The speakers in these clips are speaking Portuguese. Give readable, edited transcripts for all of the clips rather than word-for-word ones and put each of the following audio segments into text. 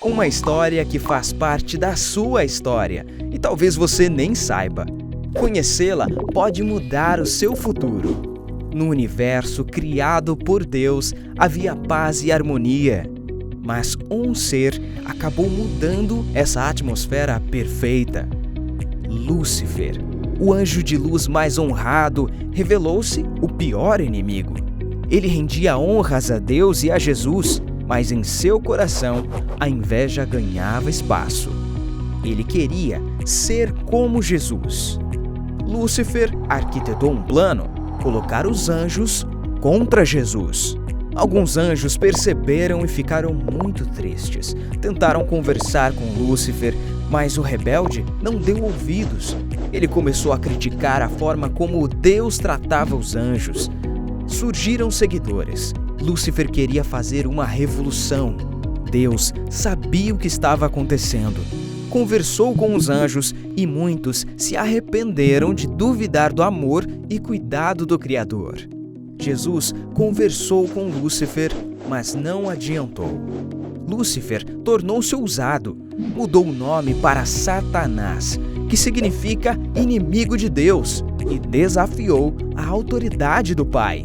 Uma história que faz parte da sua história e talvez você nem saiba. Conhecê-la pode mudar o seu futuro. No universo criado por Deus havia paz e harmonia, mas um ser acabou mudando essa atmosfera perfeita. Lúcifer, o anjo de luz mais honrado, revelou-se o pior inimigo. Ele rendia honras a Deus e a Jesus, mas em seu coração a inveja ganhava espaço. Ele queria ser como Jesus. Lúcifer arquitetou um plano: colocar os anjos contra Jesus. Alguns anjos perceberam e ficaram muito tristes. Tentaram conversar com Lúcifer, mas o rebelde não deu ouvidos. Ele começou a criticar a forma como Deus tratava os anjos. Surgiram seguidores. Lúcifer queria fazer uma revolução. Deus sabia o que estava acontecendo. Conversou com os anjos e muitos se arrependeram de duvidar do amor e cuidado do Criador. Jesus conversou com Lúcifer, mas não adiantou. Lúcifer tornou-se ousado, mudou o nome para Satanás, que significa inimigo de Deus, e desafiou a autoridade do Pai.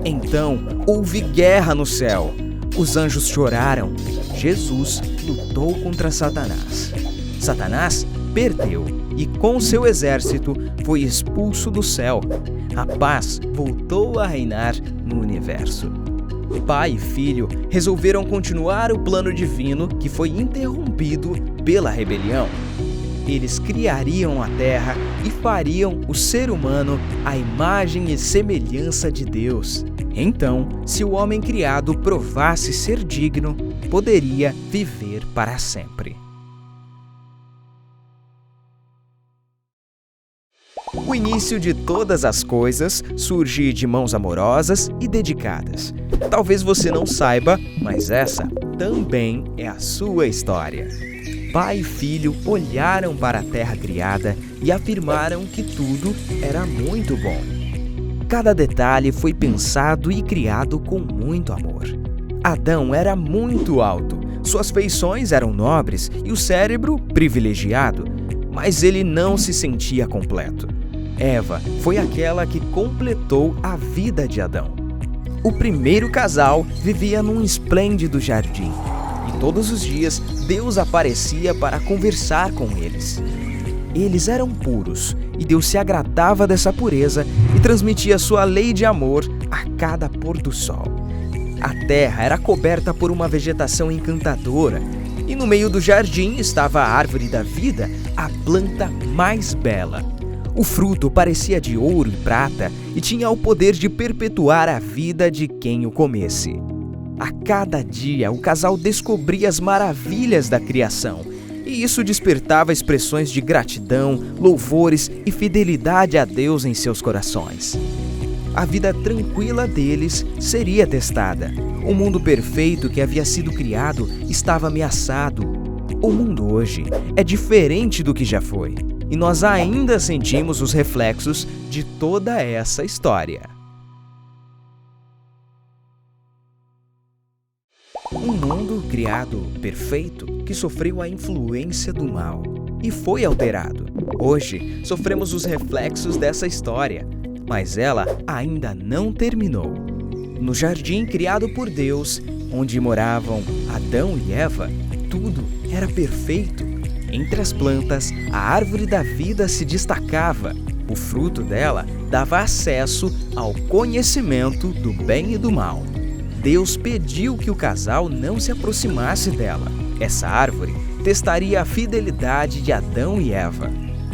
Então houve guerra no céu. Os anjos choraram. Jesus lutou contra Satanás. Satanás perdeu e com seu exército foi expulso do céu. A paz voltou a reinar no universo. Pai e filho resolveram continuar o plano divino que foi interrompido pela rebelião. Eles criariam a terra e fariam o ser humano à imagem e semelhança de Deus. Então, se o homem criado provasse ser digno, poderia viver para sempre. O início de todas as coisas surge de mãos amorosas e dedicadas. Talvez você não saiba, mas essa também é a sua história. Pai e filho olharam para a terra criada e afirmaram que tudo era muito bom. Cada detalhe foi pensado e criado com muito amor. Adão era muito alto, suas feições eram nobres e o cérebro privilegiado, mas ele não se sentia completo. Eva foi aquela que completou a vida de Adão. O primeiro casal vivia num esplêndido jardim, e todos os dias Deus aparecia para conversar com eles. Eles eram puros, e Deus se agradava dessa pureza e transmitia sua lei de amor a cada pôr do sol. A terra era coberta por uma vegetação encantadora, e no meio do jardim estava a árvore da vida, a planta mais bela. O fruto parecia de ouro e prata e tinha o poder de perpetuar a vida de quem o comesse. A cada dia, o casal descobria as maravilhas da criação, e isso despertava expressões de gratidão, louvores e fidelidade a Deus em seus corações. A vida tranquila deles seria testada. O mundo perfeito que havia sido criado estava ameaçado. O mundo hoje é diferente do que já foi, e nós ainda sentimos os reflexos de toda essa história. Um mundo criado perfeito que sofreu a influência do mal e foi alterado. Hoje sofremos os reflexos dessa história, mas ela ainda não terminou. No jardim criado por Deus, onde moravam Adão e Eva, tudo era perfeito. Entre as plantas, a árvore da vida se destacava. O fruto dela dava acesso ao conhecimento do bem e do mal. Deus pediu que o casal não se aproximasse dela. Essa árvore testaria a fidelidade de Adão e Eva.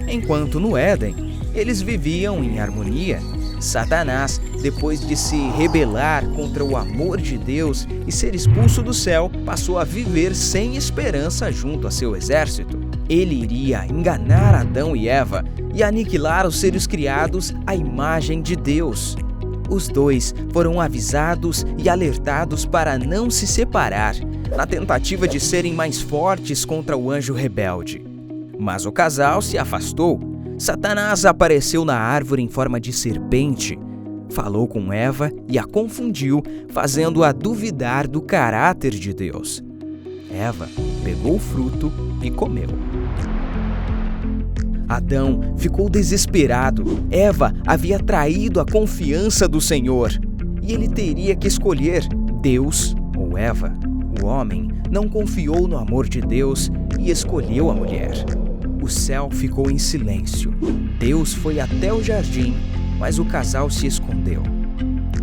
Enquanto no Éden, eles viviam em harmonia. Satanás, depois de se rebelar contra o amor de Deus e ser expulso do céu, passou a viver sem esperança junto a seu exército. Ele iria enganar Adão e Eva e aniquilar os seres criados à imagem de Deus. Os dois foram avisados e alertados para não se separar, na tentativa de serem mais fortes contra o anjo rebelde. Mas o casal se afastou. Satanás apareceu na árvore em forma de serpente, falou com Eva e a confundiu, fazendo-a duvidar do caráter de Deus. Eva pegou o fruto e comeu. Adão ficou desesperado. Eva havia traído a confiança do Senhor e ele teria que escolher Deus ou Eva. O homem não confiou no amor de Deus e escolheu a mulher. O céu ficou em silêncio. Deus foi até o jardim, mas o casal se escondeu.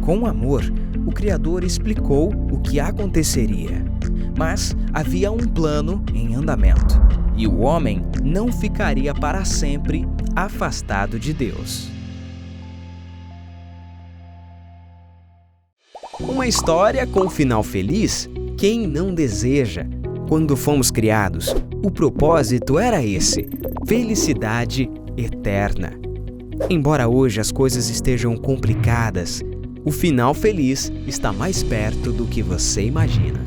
Com amor, o Criador explicou o que aconteceria. Mas havia um plano em andamento, e o homem não ficaria para sempre afastado de Deus. Uma história com final feliz? Quem não deseja? Quando fomos criados, o propósito era esse: felicidade eterna. Embora hoje as coisas estejam complicadas, o final feliz está mais perto do que você imagina.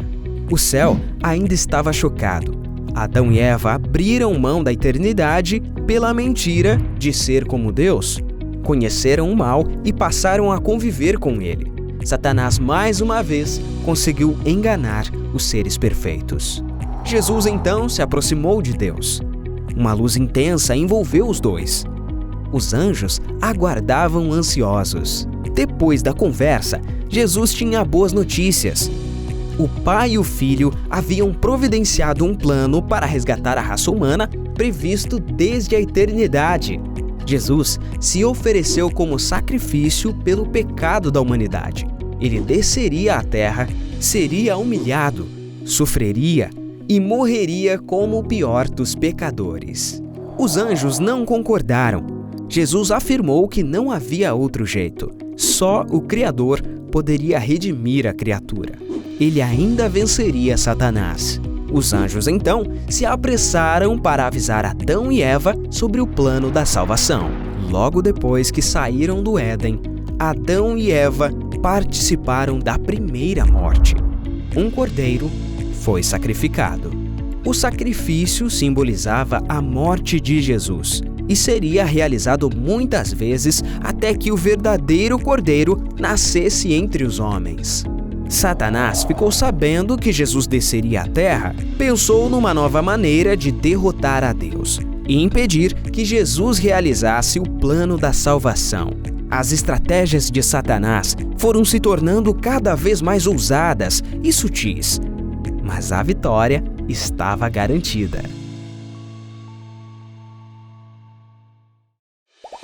O céu ainda estava chocado. Adão e Eva abriram mão da eternidade pela mentira de ser como Deus. Conheceram o mal e passaram a conviver com ele. Satanás mais uma vez conseguiu enganar os seres perfeitos. Jesus então se aproximou de Deus. Uma luz intensa envolveu os dois. Os anjos aguardavam ansiosos. Depois da conversa, Jesus tinha boas notícias. O Pai e o Filho haviam providenciado um plano para resgatar a raça humana previsto desde a eternidade. Jesus se ofereceu como sacrifício pelo pecado da humanidade. Ele desceria à terra, seria humilhado, sofreria e morreria como o pior dos pecadores. Os anjos não concordaram. Jesus afirmou que não havia outro jeito. Só o Criador poderia redimir a criatura. Ele ainda venceria Satanás. Os anjos, então, se apressaram para avisar Adão e Eva sobre o plano da salvação. Logo depois que saíram do Éden, Adão e Eva participaram da primeira morte. Um cordeiro foi sacrificado. O sacrifício simbolizava a morte de Jesus e seria realizado muitas vezes até que o verdadeiro cordeiro nascesse entre os homens. Satanás ficou sabendo que Jesus desceria à terra, pensou numa nova maneira de derrotar a Deus e impedir que Jesus realizasse o plano da salvação. As estratégias de Satanás foram se tornando cada vez mais ousadas e sutis, mas a vitória estava garantida.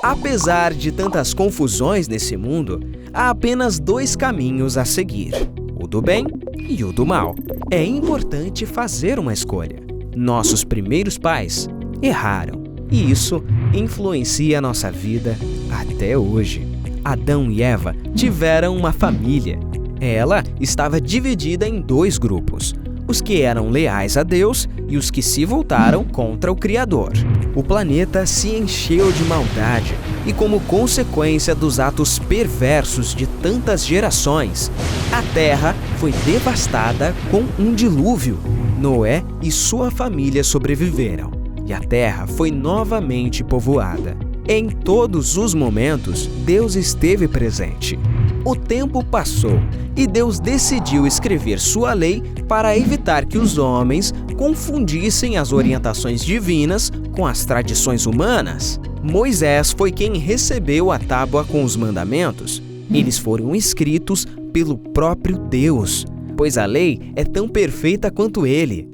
Apesar de tantas confusões nesse mundo, há apenas dois caminhos a seguir: o do bem e o do mal. É importante fazer uma escolha. Nossos primeiros pais erraram, e isso influencia a nossa vida até hoje. Adão e Eva tiveram uma família. Ela estava dividida em dois grupos: os que eram leais a Deus e os que se voltaram contra o Criador. O planeta se encheu de maldade e, como consequência dos atos perversos de tantas gerações, a Terra foi devastada com um dilúvio. Noé e sua família sobreviveram e a Terra foi novamente povoada. Em todos os momentos, Deus esteve presente. O tempo passou e Deus decidiu escrever sua lei para evitar que os homens confundissem as orientações divinas com as tradições humanas. Moisés foi quem recebeu a tábua com os mandamentos. Eles foram escritos pelo próprio Deus, pois a lei é tão perfeita quanto ele.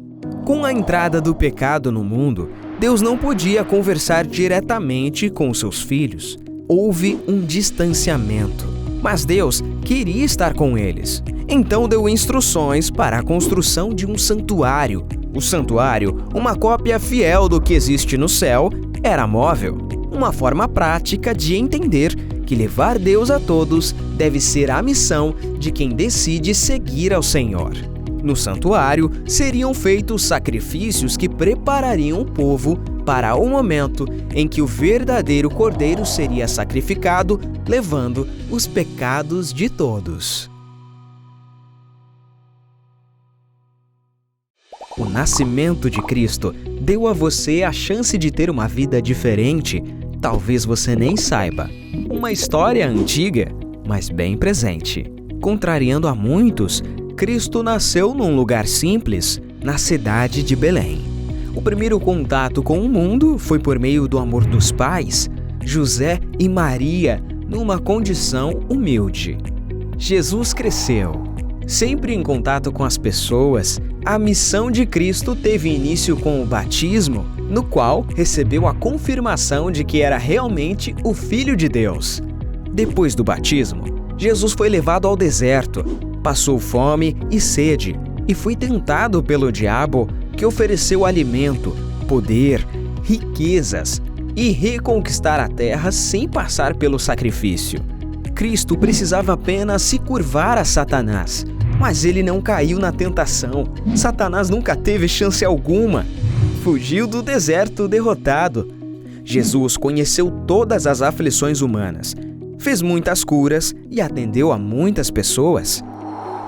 Com a entrada do pecado no mundo, Deus não podia conversar diretamente com seus filhos. Houve um distanciamento, mas Deus queria estar com eles. Então deu instruções para a construção de um santuário. O santuário, uma cópia fiel do que existe no céu, era móvel. Uma forma prática de entender que levar Deus a todos deve ser a missão de quem decide seguir ao Senhor. No santuário, seriam feitos sacrifícios que preparariam o povo para o momento em que o verdadeiro cordeiro seria sacrificado, levando os pecados de todos. O nascimento de Cristo deu a você a chance de ter uma vida diferente. Talvez você nem saiba. Uma história antiga, mas bem presente. Contrariando a muitos, Cristo nasceu num lugar simples, na cidade de Belém. O primeiro contato com o mundo foi por meio do amor dos pais, José e Maria, numa condição humilde. Jesus cresceu. Sempre em contato com as pessoas, a missão de Cristo teve início com o batismo, no qual recebeu a confirmação de que era realmente o Filho de Deus. Depois do batismo, Jesus foi levado ao deserto, passou fome e sede e foi tentado pelo diabo, que ofereceu alimento, poder, riquezas e reconquistar a terra sem passar pelo sacrifício. Cristo precisava apenas se curvar a Satanás, mas ele não caiu na tentação. Satanás nunca teve chance alguma. Fugiu do deserto derrotado. Jesus conheceu todas as aflições humanas, fez muitas curas e atendeu a muitas pessoas.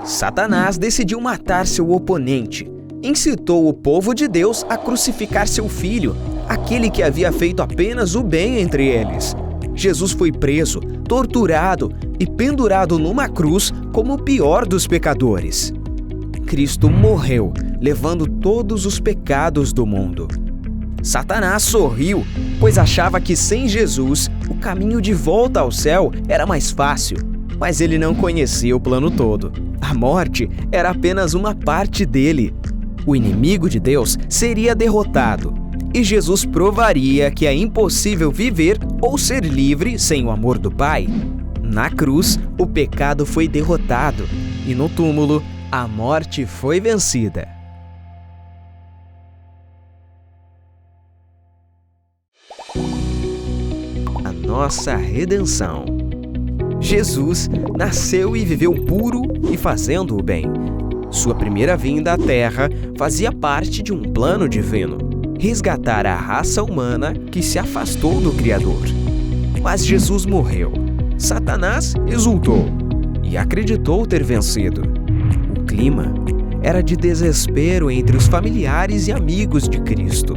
Satanás decidiu matar seu oponente. Incitou o povo de Deus a crucificar seu filho, aquele que havia feito apenas o bem entre eles. Jesus foi preso, torturado e pendurado numa cruz como o pior dos pecadores. Cristo morreu, levando todos os pecados do mundo. Satanás sorriu, pois achava que sem Jesus, o caminho de volta ao céu era mais fácil, mas ele não conhecia o plano todo. A morte era apenas uma parte dele. O inimigo de Deus seria derrotado, e Jesus provaria que é impossível viver ou ser livre sem o amor do Pai. Na cruz, o pecado foi derrotado, e no túmulo, a morte foi vencida. A nossa redenção. Jesus nasceu e viveu puro e fazendo o bem. Sua primeira vinda à Terra fazia parte de um plano divino, resgatar a raça humana que se afastou do Criador. Mas Jesus morreu. Satanás exultou e acreditou ter vencido. O clima era de desespero entre os familiares e amigos de Cristo.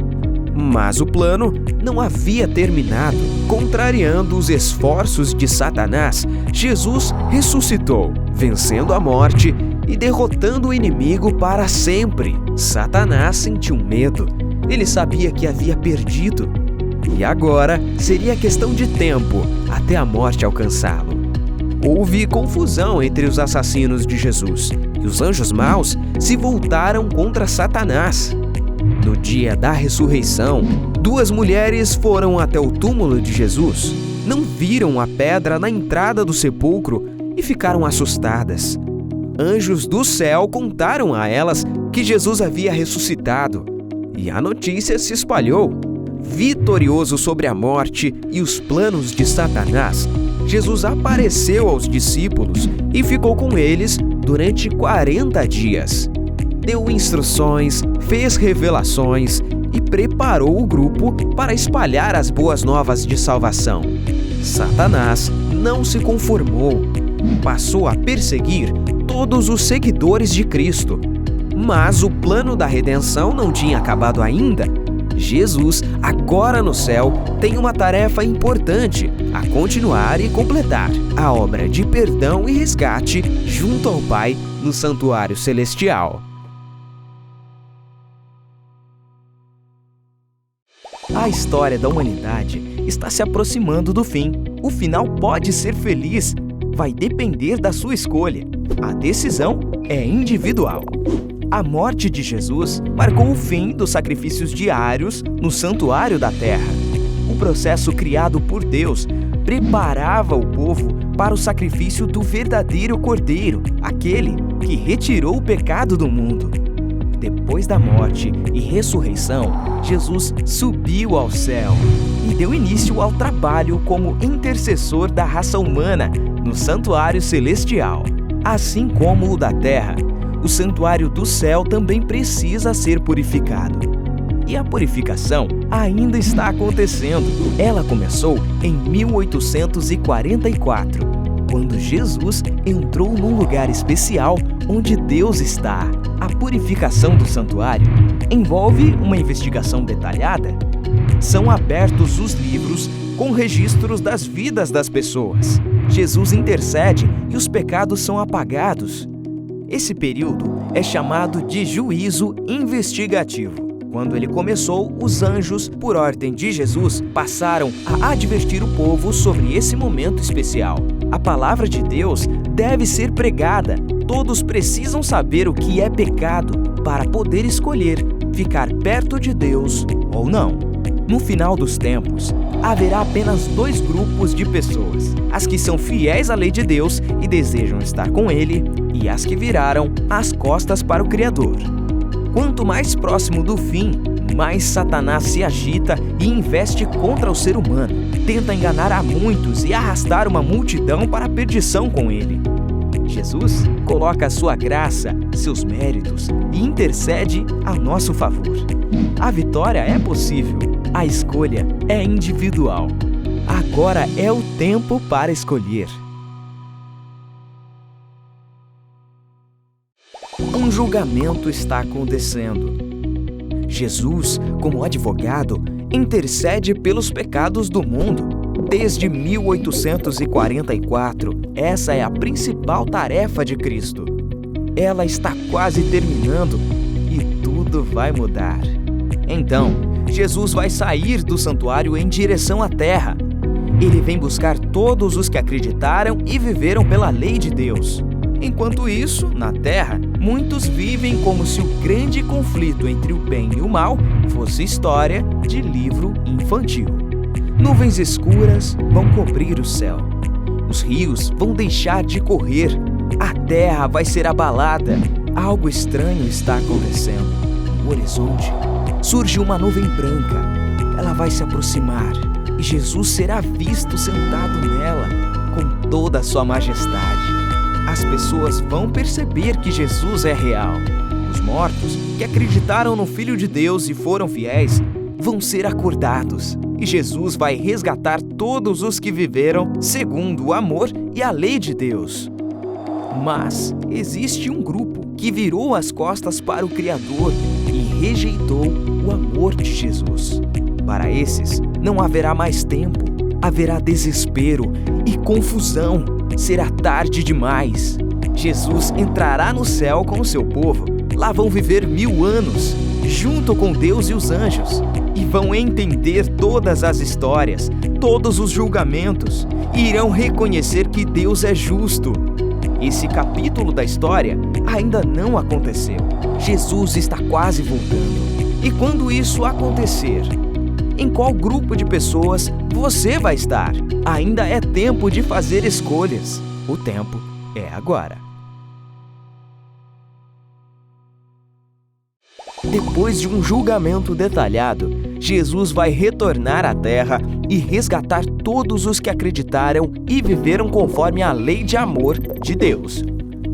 Mas o plano não havia terminado. Contrariando os esforços de Satanás, Jesus ressuscitou, vencendo a morte e derrotando o inimigo para sempre. Satanás sentiu medo. Ele sabia que havia perdido. E agora seria questão de tempo até a morte alcançá-lo. Houve confusão entre os assassinos de Jesus e os anjos maus se voltaram contra Satanás. No dia da ressurreição, 2 mulheres foram até o túmulo de Jesus. Não viram a pedra na entrada do sepulcro e ficaram assustadas. Anjos do céu contaram a elas que Jesus havia ressuscitado, e a notícia se espalhou. Vitorioso sobre a morte e os planos de Satanás, Jesus apareceu aos discípulos e ficou com eles durante 40 dias. Deu instruções, fez revelações e preparou o grupo para espalhar as boas novas de salvação. Satanás não se conformou, passou a perseguir todos os seguidores de Cristo. Mas o plano da redenção não tinha acabado ainda. Jesus, agora no céu, tem uma tarefa importante a continuar e completar: a obra de perdão e resgate junto ao Pai no santuário celestial. A história da humanidade está se aproximando do fim. O final pode ser feliz, vai depender da sua escolha. A decisão é individual. A morte de Jesus marcou o fim dos sacrifícios diários no santuário da terra. O processo criado por Deus preparava o povo para o sacrifício do verdadeiro Cordeiro, aquele que retirou o pecado do mundo. Depois da morte e ressurreição, Jesus subiu ao céu e deu início ao trabalho como intercessor da raça humana no santuário celestial. Assim como o da terra, o santuário do céu também precisa ser purificado. E a purificação ainda está acontecendo. Ela começou em 1844, quando Jesus entrou num lugar especial onde Deus está. A purificação do santuário envolve uma investigação detalhada. São abertos os livros com registros das vidas das pessoas. Jesus intercede e os pecados são apagados. Esse período é chamado de juízo investigativo. Quando ele começou, os anjos, por ordem de Jesus, passaram a advertir o povo sobre esse momento especial. A palavra de Deus deve ser pregada. Todos precisam saber o que é pecado para poder escolher ficar perto de Deus ou não. No final dos tempos, haverá apenas 2 grupos de pessoas: as que são fiéis à lei de Deus e desejam estar com Ele, e as que viraram as costas para o Criador. Quanto mais próximo do fim, mais Satanás se agita e investe contra o ser humano. Tenta enganar a muitos e arrastar uma multidão para a perdição com ele. Jesus coloca a sua graça, seus méritos e intercede a nosso favor. A vitória é possível, a escolha é individual. Agora é o tempo para escolher. Um julgamento está acontecendo. Jesus, como advogado, intercede pelos pecados do mundo. Desde 1844, essa é a principal tarefa de Cristo. Ela está quase terminando e tudo vai mudar. Então, Jesus vai sair do santuário em direção à terra. Ele vem buscar todos os que acreditaram e viveram pela lei de Deus. Enquanto isso, na Terra, muitos vivem como se o grande conflito entre o bem e o mal fosse história de livro infantil. Nuvens escuras vão cobrir o céu. Os rios vão deixar de correr. A Terra vai ser abalada. Algo estranho está acontecendo. No horizonte, surge uma nuvem branca. Ela vai se aproximar e Jesus será visto sentado nela com toda a sua majestade. As pessoas vão perceber que Jesus é real. Os mortos, que acreditaram no Filho de Deus e foram fiéis, vão ser acordados. E Jesus vai resgatar todos os que viveram segundo o amor e a lei de Deus. Mas existe um grupo que virou as costas para o Criador e rejeitou o amor de Jesus. Para esses, não haverá mais tempo, haverá desespero e confusão. Será tarde demais. Jesus entrará no céu com o seu povo. Lá vão viver 1000 anos, junto com Deus e os anjos, e vão entender todas as histórias, todos os julgamentos, e irão reconhecer que Deus é justo. Esse capítulo da história ainda não aconteceu. Jesus está quase voltando. E quando isso acontecer, em qual grupo de pessoas você vai estar? Ainda é tempo de fazer escolhas. O tempo é agora. Depois de um julgamento detalhado, Jesus vai retornar à terra e resgatar todos os que acreditaram e viveram conforme a lei de amor de Deus.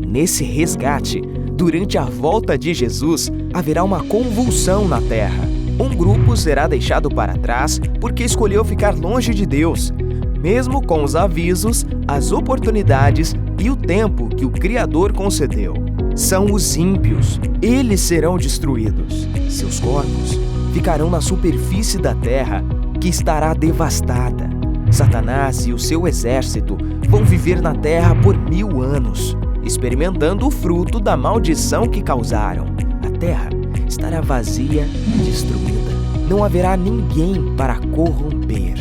Nesse resgate, durante a volta de Jesus, haverá uma convulsão na terra. Um grupo será deixado para trás porque escolheu ficar longe de Deus, mesmo com os avisos, as oportunidades e o tempo que o Criador concedeu. São os ímpios. Eles serão destruídos. Seus corpos ficarão na superfície da terra, que estará devastada. Satanás e o seu exército vão viver na terra por 1000 anos, experimentando o fruto da maldição que causaram. A terra estará vazia e destruída. Não haverá ninguém para corromper.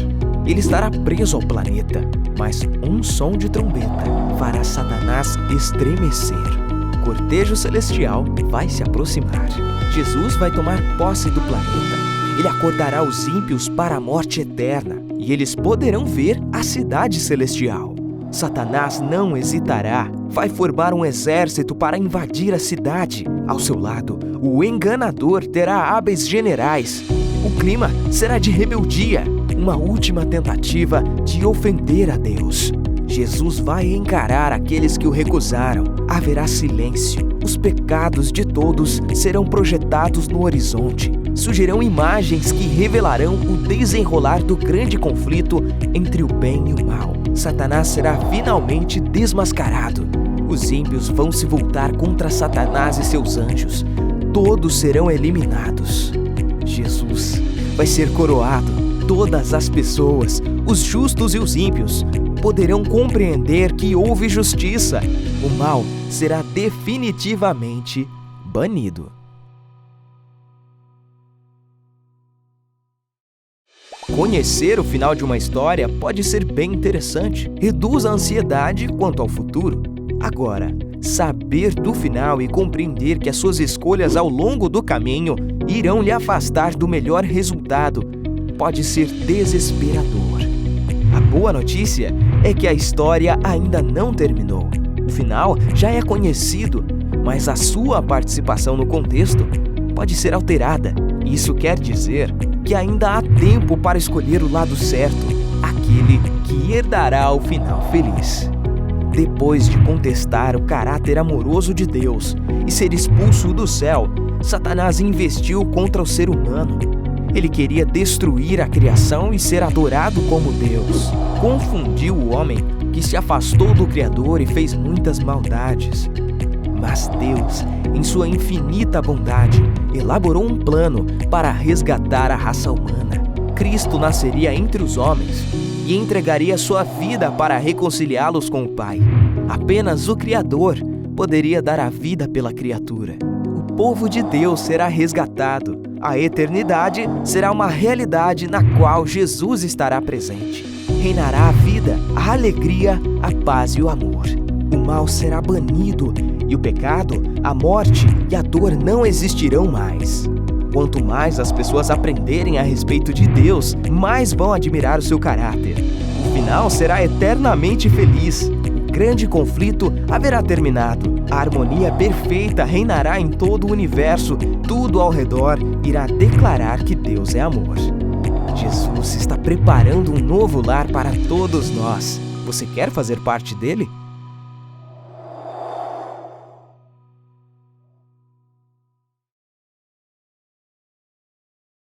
Ele estará preso ao planeta, mas um som de trombeta fará Satanás estremecer. O cortejo celestial vai se aproximar. Jesus vai tomar posse do planeta. Ele acordará os ímpios para a morte eterna, e eles poderão ver a cidade celestial. Satanás não hesitará. Vai formar um exército para invadir a cidade. Ao seu lado, o enganador terá hábeis generais. O clima será de rebeldia, uma última tentativa de ofender a Deus. Jesus vai encarar aqueles que o recusaram. Haverá silêncio. Os pecados de todos serão projetados no horizonte. Surgirão imagens que revelarão o desenrolar do grande conflito entre o bem e o mal. Satanás será finalmente desmascarado. Os ímpios vão se voltar contra Satanás e seus anjos. Todos serão eliminados. Jesus vai ser coroado. Todas as pessoas, os justos e os ímpios, poderão compreender que houve justiça. O mal será definitivamente banido. Conhecer o final de uma história pode ser bem interessante, reduz a ansiedade quanto ao futuro. Agora, saber do final e compreender que as suas escolhas ao longo do caminho irão lhe afastar do melhor resultado pode ser desesperador. A boa notícia é que a história ainda não terminou. O final já é conhecido, mas a sua participação no contexto pode ser alterada. Isso quer dizer que ainda há tempo para escolher o lado certo, aquele que herdará o final feliz. Depois de contestar o caráter amoroso de Deus e ser expulso do céu, Satanás investiu contra o ser humano. Ele queria destruir a criação e ser adorado como Deus. Confundiu o homem, que se afastou do Criador e fez muitas maldades. Mas Deus, em sua infinita bondade, elaborou um plano para resgatar a raça humana. Cristo nasceria entre os homens e entregaria sua vida para reconciliá-los com o Pai. Apenas o Criador poderia dar a vida pela criatura. O povo de Deus será resgatado. A eternidade será uma realidade na qual Jesus estará presente. Reinará a vida, a alegria, a paz e o amor. O mal será banido e o pecado, a morte e a dor não existirão mais. Quanto mais as pessoas aprenderem a respeito de Deus, mais vão admirar o seu caráter. O final será eternamente feliz. O grande conflito haverá terminado. A harmonia perfeita reinará em todo o universo. Tudo ao redor irá declarar que Deus é amor. Jesus está preparando um novo lar para todos nós. Você quer fazer parte dele?